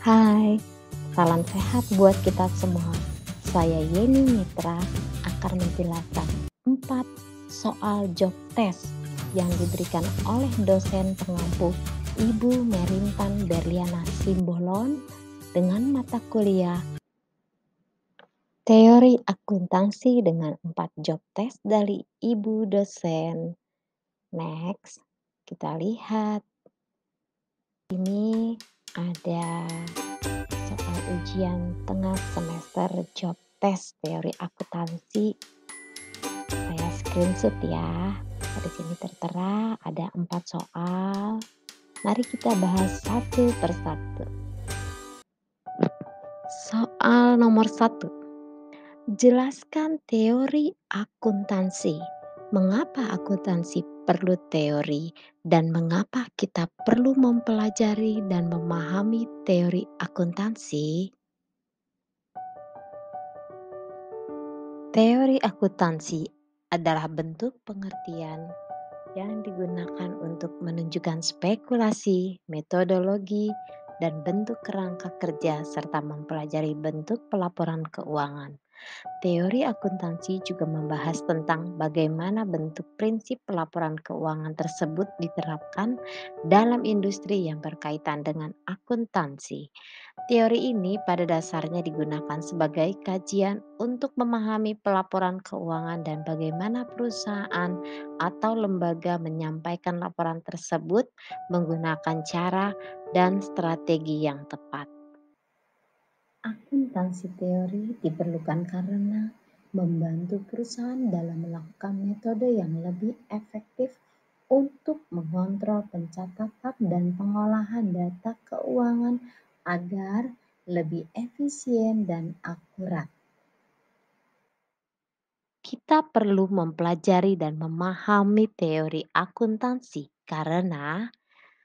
Hai, salam sehat buat kita semua. Saya Yeni Mitra akan menjelaskan 4 soal job test yang diberikan oleh dosen pengampu Ibu Merintan Berliana Simbolon dengan mata kuliah Teori Akuntansi dengan 4 job test dari Ibu dosen. Next, kita lihat. Ini ada soal ujian tengah semester job test teori akuntansi. Saya screenshot ya. Di sini tertera ada 4 soal. Mari kita bahas satu persatu. Soal nomor 1. Jelaskan teori akuntansi. Mengapa akuntansi perlu teori dan mengapa kita perlu mempelajari dan memahami teori akuntansi? Teori akuntansi adalah bentuk pengertian yang digunakan untuk menunjukkan spekulasi, metodologi, dan bentuk kerangka kerja serta mempelajari bentuk pelaporan keuangan. Teori akuntansi juga membahas tentang bagaimana bentuk prinsip pelaporan keuangan tersebut diterapkan dalam industri yang berkaitan dengan akuntansi. Teori ini pada dasarnya digunakan sebagai kajian untuk memahami pelaporan keuangan dan bagaimana perusahaan atau lembaga menyampaikan laporan tersebut menggunakan cara dan strategi yang tepat. Akuntansi teori diperlukan karena membantu perusahaan dalam melakukan metode yang lebih efektif untuk mengontrol pencatatan dan pengolahan data keuangan agar lebih efisien dan akurat. Kita perlu mempelajari dan memahami teori akuntansi karena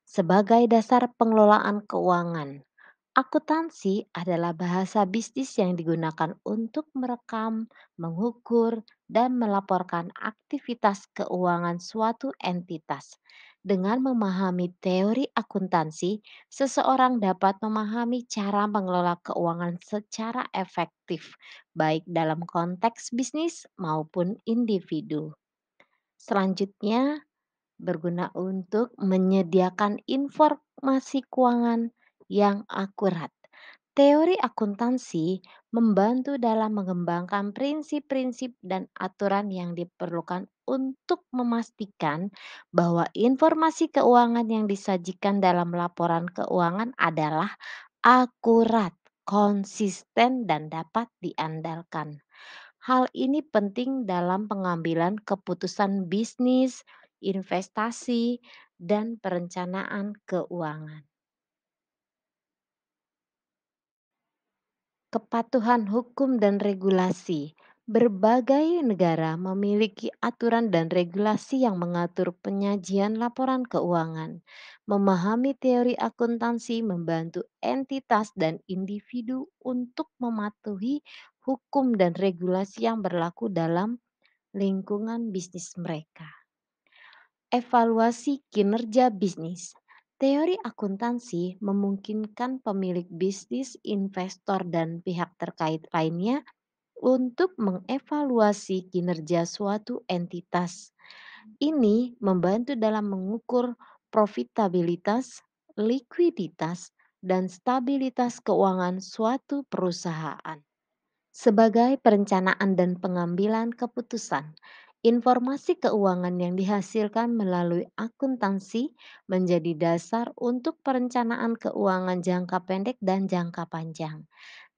sebagai dasar pengelolaan keuangan, akuntansi adalah bahasa bisnis yang digunakan untuk merekam, mengukur, dan melaporkan aktivitas keuangan suatu entitas. Dengan memahami teori akuntansi, seseorang dapat memahami cara mengelola keuangan secara efektif, baik dalam konteks bisnis maupun individu. Selanjutnya, berguna untuk menyediakan informasi keuangan yang akurat. Teori akuntansi membantu dalam mengembangkan prinsip-prinsip dan aturan yang diperlukan untuk memastikan bahwa informasi keuangan yang disajikan dalam laporan keuangan adalah akurat, konsisten, dan dapat diandalkan. Hal ini penting dalam pengambilan keputusan bisnis, investasi, dan perencanaan keuangan. Kepatuhan hukum dan regulasi. Berbagai negara memiliki aturan dan regulasi yang mengatur penyajian laporan keuangan. Memahami teori akuntansi membantu entitas dan individu untuk mematuhi hukum dan regulasi yang berlaku dalam lingkungan bisnis mereka. Evaluasi kinerja bisnis. Teori akuntansi memungkinkan pemilik bisnis, investor, dan pihak terkait lainnya untuk mengevaluasi kinerja suatu entitas. Ini membantu dalam mengukur profitabilitas, likuiditas, dan stabilitas keuangan suatu perusahaan. Sebagai perencanaan dan pengambilan keputusan, informasi keuangan yang dihasilkan melalui akuntansi menjadi dasar untuk perencanaan keuangan jangka pendek dan jangka panjang.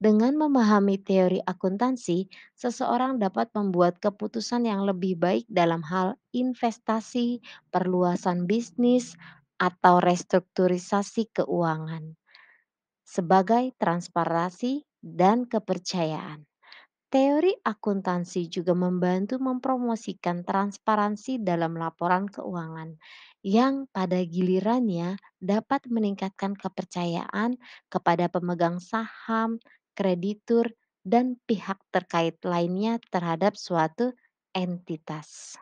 Dengan memahami teori akuntansi, seseorang dapat membuat keputusan yang lebih baik dalam hal investasi, perluasan bisnis, atau restrukturisasi keuangan sebagai transparansi dan kepercayaan. Teori akuntansi juga membantu mempromosikan transparansi dalam laporan keuangan, yang pada gilirannya dapat meningkatkan kepercayaan kepada pemegang saham, kreditur, dan pihak terkait lainnya terhadap suatu entitas.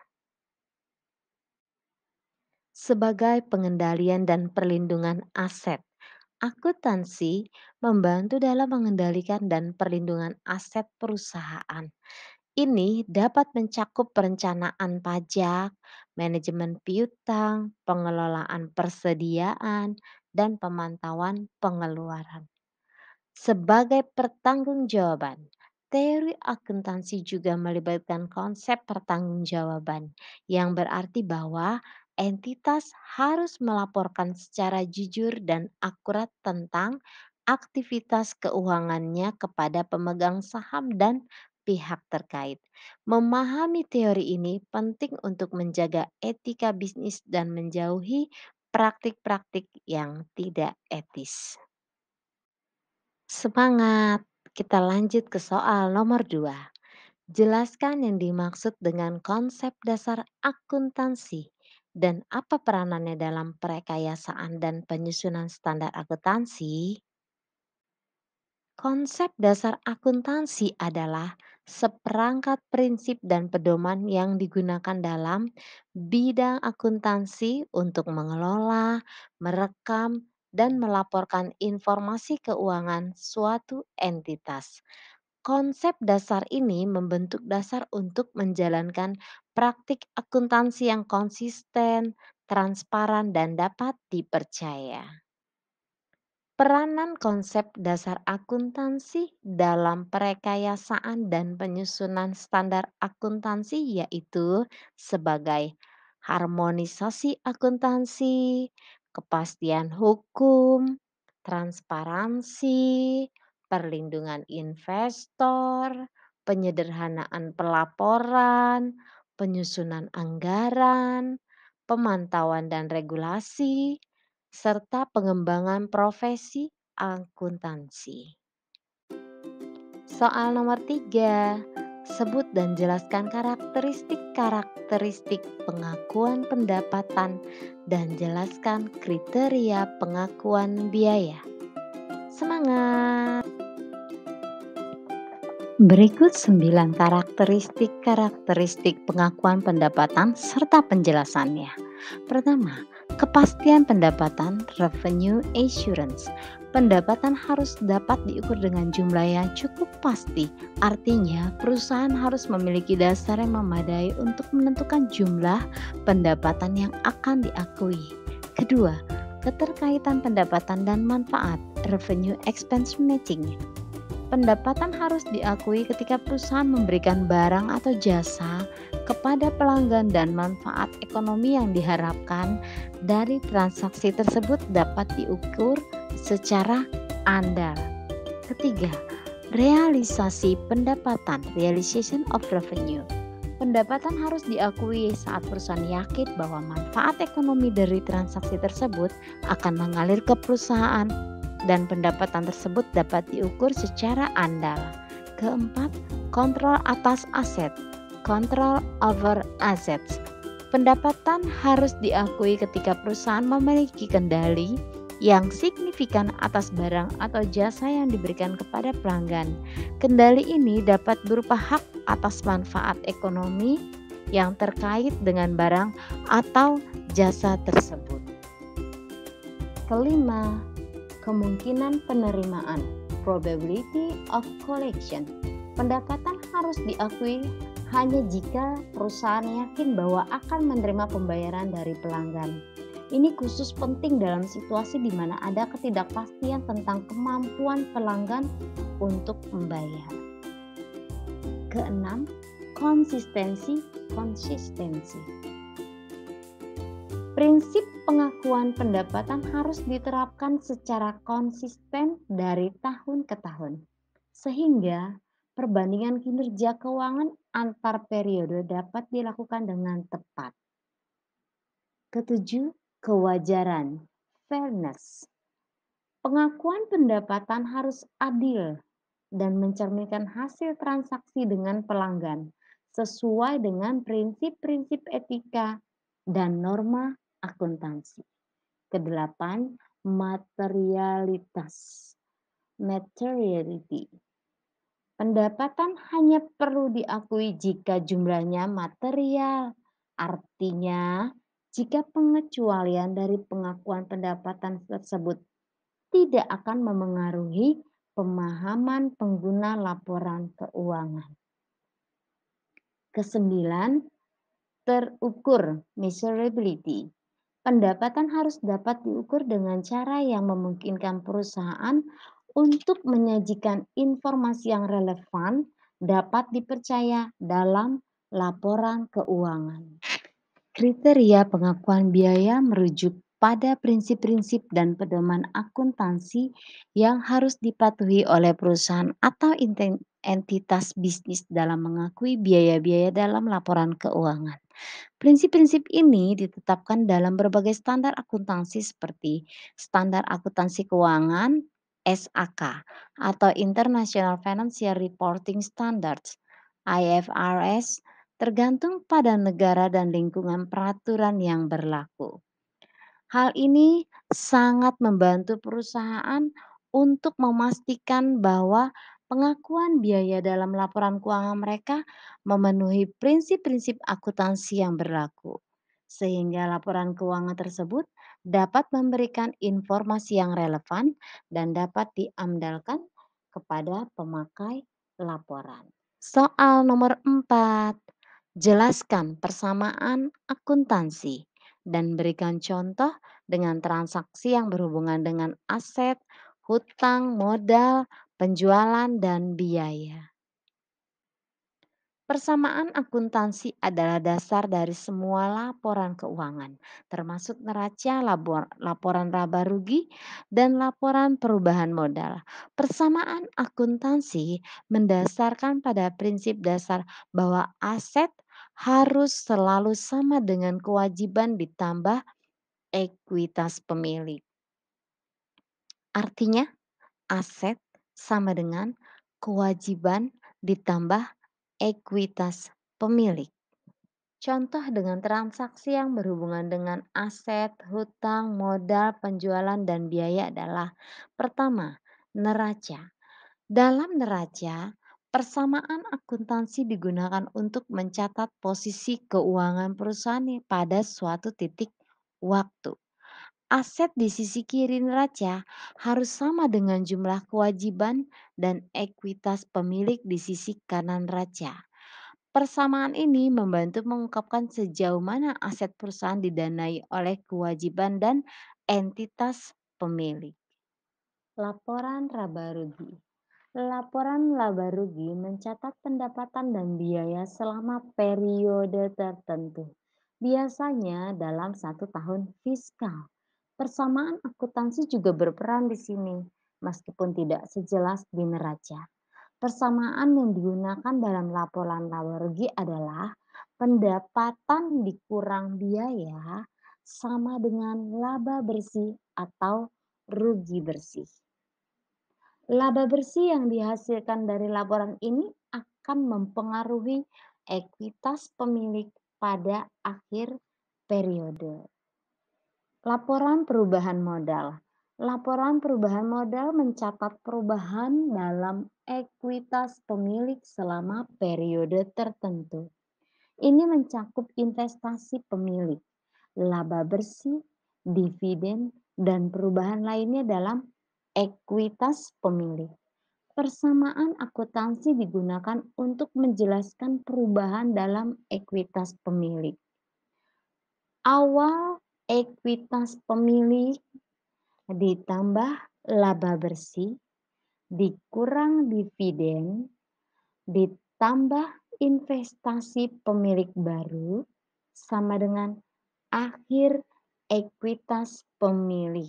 Sebagai pengendalian dan perlindungan aset, akuntansi membantu dalam mengendalikan dan perlindungan aset perusahaan. Ini dapat mencakup perencanaan pajak, manajemen piutang, pengelolaan persediaan, dan pemantauan pengeluaran. Sebagai pertanggungjawaban, teori akuntansi juga melibatkan konsep pertanggungjawaban, yang berarti bahwa entitas harus melaporkan secara jujur dan akurat tentang aktivitas keuangannya kepada pemegang saham dan pihak terkait. Memahami teori ini penting untuk menjaga etika bisnis dan menjauhi praktik-praktik yang tidak etis. Semangat! Kita lanjut ke soal nomor 2. Jelaskan yang dimaksud dengan konsep dasar akuntansi dan apa peranannya dalam perekayasaan dan penyusunan standar akuntansi. Konsep dasar akuntansi adalah seperangkat prinsip dan pedoman yang digunakan dalam bidang akuntansi untuk mengelola, merekam, dan melaporkan informasi keuangan suatu entitas. Konsep dasar ini membentuk dasar untuk menjalankan praktik akuntansi yang konsisten, transparan, dan dapat dipercaya. Peranan konsep dasar akuntansi dalam perekayasaan dan penyusunan standar akuntansi yaitu sebagai harmonisasi akuntansi, kepastian hukum, transparansi, perlindungan investor, penyederhanaan pelaporan, penyusunan anggaran, pemantauan dan regulasi, serta pengembangan profesi akuntansi. Soal nomor 3, sebut dan jelaskan karakteristik-karakteristik pengakuan pendapatan dan jelaskan kriteria pengakuan biaya. Semangat! Berikut 9 karakteristik-karakteristik pengakuan pendapatan serta penjelasannya. Pertama, kepastian pendapatan revenue assurance. Pendapatan harus dapat diukur dengan jumlah yang cukup pasti. Artinya, perusahaan harus memiliki dasar yang memadai untuk menentukan jumlah pendapatan yang akan diakui. Kedua, keterkaitan pendapatan dan manfaat revenue expense matching. Pendapatan harus diakui ketika perusahaan memberikan barang atau jasa kepada pelanggan dan manfaat ekonomi yang diharapkan dari transaksi tersebut dapat diukur secara andal. Ketiga, realisasi pendapatan, realization of revenue. Pendapatan harus diakui saat perusahaan yakin bahwa manfaat ekonomi dari transaksi tersebut akan mengalir ke perusahaan dan pendapatan tersebut dapat diukur secara andal. Keempat, kontrol atas aset, control over assets. Pendapatan harus diakui ketika perusahaan memiliki kendali yang signifikan atas barang atau jasa yang diberikan kepada pelanggan. Kendali ini dapat berupa hak atas manfaat ekonomi yang terkait dengan barang atau jasa tersebut. Kelima, kemungkinan penerimaan, probability of collection. Pendapatan harus diakui hanya jika perusahaan yakin bahwa akan menerima pembayaran dari pelanggan. Ini khusus penting dalam situasi di mana ada ketidakpastian tentang kemampuan pelanggan untuk membayar. Keenam, konsistensi. Prinsip pengakuan pendapatan harus diterapkan secara konsisten dari tahun ke tahun, sehingga perbandingan kinerja keuangan antar periode dapat dilakukan dengan tepat. Ketujuh, kewajaran, fairness. Pengakuan pendapatan harus adil dan mencerminkan hasil transaksi dengan pelanggan sesuai dengan prinsip-prinsip etika dan norma akuntansi. Kedelapan, materialitas. Materiality. Pendapatan hanya perlu diakui jika jumlahnya material. Artinya, jika pengecualian dari pengakuan pendapatan tersebut tidak akan memengaruhi pemahaman pengguna laporan keuangan. Kesembilan, terukur measurability. Pendapatan harus dapat diukur dengan cara yang memungkinkan perusahaan untuk menyajikan informasi yang relevan dapat dipercaya dalam laporan keuangan. Kriteria pengakuan biaya merujuk pada prinsip-prinsip dan pedoman akuntansi yang harus dipatuhi oleh perusahaan atau entitas bisnis dalam mengakui biaya-biaya dalam laporan keuangan. Prinsip-prinsip ini ditetapkan dalam berbagai standar akuntansi seperti Standar Akuntansi Keuangan (SAK) atau International Financial Reporting Standards (IFRS), tergantung pada negara dan lingkungan peraturan yang berlaku. Hal ini sangat membantu perusahaan untuk memastikan bahwa pengakuan biaya dalam laporan keuangan mereka memenuhi prinsip-prinsip akuntansi yang berlaku, sehingga laporan keuangan tersebut dapat memberikan informasi yang relevan dan dapat diandalkan kepada pemakai laporan. Soal nomor 4, jelaskan persamaan akuntansi dan berikan contoh dengan transaksi yang berhubungan dengan aset, hutang, modal, penjualan, dan biaya. Persamaan akuntansi adalah dasar dari semua laporan keuangan, termasuk neraca, laporan laba rugi, dan laporan perubahan modal. Persamaan akuntansi mendasarkan pada prinsip dasar bahwa aset harus selalu sama dengan kewajiban ditambah ekuitas pemilik. Artinya, aset sama dengan kewajiban ditambah ekuitas pemilik. Contoh dengan transaksi yang berhubungan dengan aset, hutang, modal, penjualan, dan biaya adalah: pertama, neraca. Dalam neraca, persamaan akuntansi digunakan untuk mencatat posisi keuangan perusahaan pada suatu titik waktu. Aset di sisi kiri neraca harus sama dengan jumlah kewajiban dan ekuitas pemilik di sisi kanan neraca. Persamaan ini membantu mengungkapkan sejauh mana aset perusahaan didanai oleh kewajiban dan entitas pemilik. Laporan laba rugi. Laporan laba rugi mencatat pendapatan dan biaya selama periode tertentu, biasanya dalam 1 tahun fiskal. Persamaan akuntansi juga berperan di sini, meskipun tidak sejelas di neraca. Persamaan yang digunakan dalam laporan laba rugi adalah pendapatan dikurang biaya sama dengan laba bersih atau rugi bersih. Laba bersih yang dihasilkan dari laporan ini akan mempengaruhi ekuitas pemilik pada akhir periode. Laporan perubahan modal. Laporan perubahan modal mencatat perubahan dalam ekuitas pemilik selama periode tertentu. Ini mencakup investasi pemilik, laba bersih, dividen, dan perubahan lainnya dalam ekuitas pemilik. Persamaan akuntansi digunakan untuk menjelaskan perubahan dalam ekuitas pemilik. Awal ekuitas pemilik ditambah laba bersih dikurang dividen ditambah investasi pemilik baru sama dengan akhir ekuitas pemilik.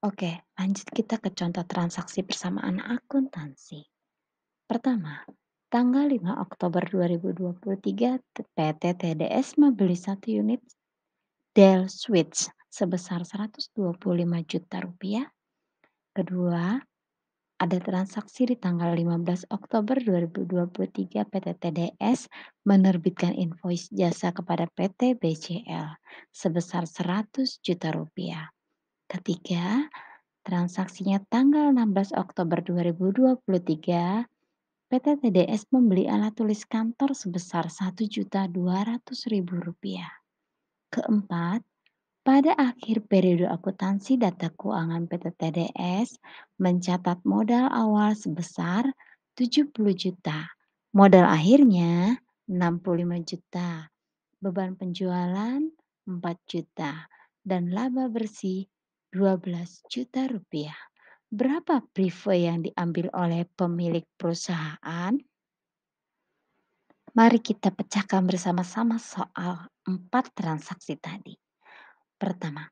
Oke, lanjut kita ke contoh transaksi persamaan akuntansi. Pertama, tanggal 5 Oktober 2023 PT TDS membeli 1 unit Dell Switch sebesar Rp125 juta. Kedua, ada transaksi di tanggal 15 Oktober 2023 PT TDS menerbitkan invoice jasa kepada PT BCL sebesar Rp100 juta. Ketiga, transaksinya tanggal 16 Oktober 2023, PT TDS membeli alat tulis kantor sebesar Rp1.200.000. Keempat, Pada akhir periode akuntansi, data keuangan PT TDS mencatat modal awal sebesar 70 juta, modal akhirnya 65 juta, beban penjualan 4 juta, dan laba bersih 12 juta rupiah. Berapa prive yang diambil oleh pemilik perusahaan? Mari kita pecahkan bersama-sama soal 4 transaksi tadi. Pertama,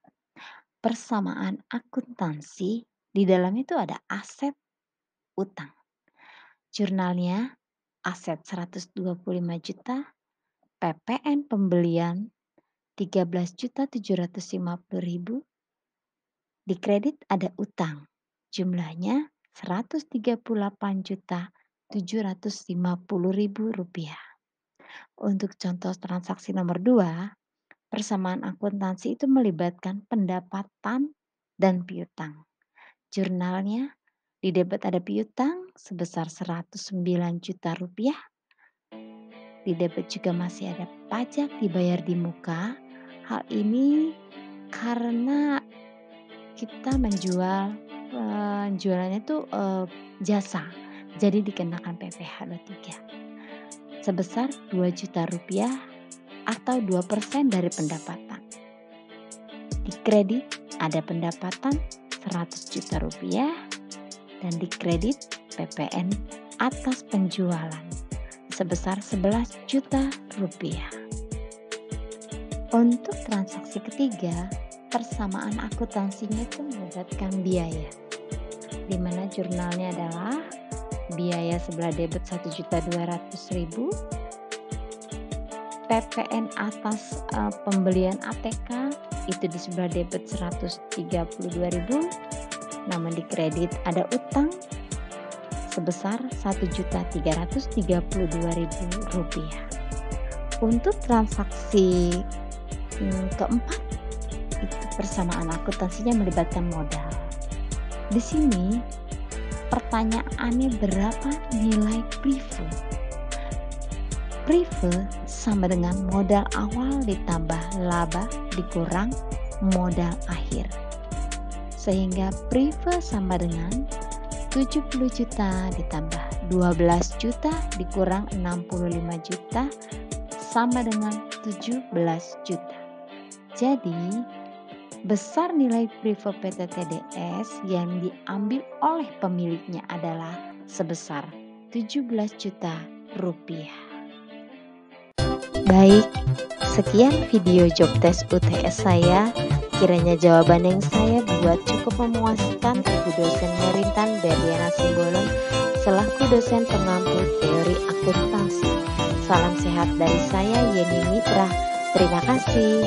persamaan akuntansi, di dalamnya itu ada aset, utang. Jurnalnya aset 125 juta, PPN pembelian 13.750.000, di kredit ada utang. Jumlahnya 138.750.000 rupiah. Untuk contoh transaksi nomor 2, persamaan akuntansi itu melibatkan pendapatan dan piutang. Jurnalnya di debit ada piutang sebesar 109 juta rupiah. Di debit juga masih ada pajak dibayar di muka. Hal ini karena kita menjual jualannya itu jasa, jadi dikenakan PPh 23 sebesar 2 juta rupiah atau 2% dari pendapatan. Di kredit ada pendapatan 100 juta rupiah dan di kredit PPN atas penjualan sebesar 11 juta rupiah. Untuk transaksi ketiga, persamaan akuntansinya itu melibatkan biaya, di mana jurnalnya adalah biaya sebelah debit 1.200.000, PPN atas pembelian ATK itu di sebelah debit 132.000, namun di kredit ada utang sebesar 1.332.000 rupiah. Untuk transaksi keempat, itu persamaan akuntansinya melibatkan modal. Di sini pertanyaannya berapa nilai prive? Prive sama dengan modal awal ditambah laba dikurang modal akhir. Sehingga prive sama dengan 70 juta ditambah 12 juta dikurang 65 juta sama dengan 17 juta. Jadi besar nilai prive PT TDS yang diambil oleh pemiliknya adalah sebesar 17 juta rupiah. Baik, sekian video job test UTS saya. Kiranya jawaban yang saya buat cukup memuaskan Ibu dosen Merintan Berliana Simbolon selaku dosen pengampu teori akuntansi. Salam sehat dari saya, Yeni Mitra. Terima kasih.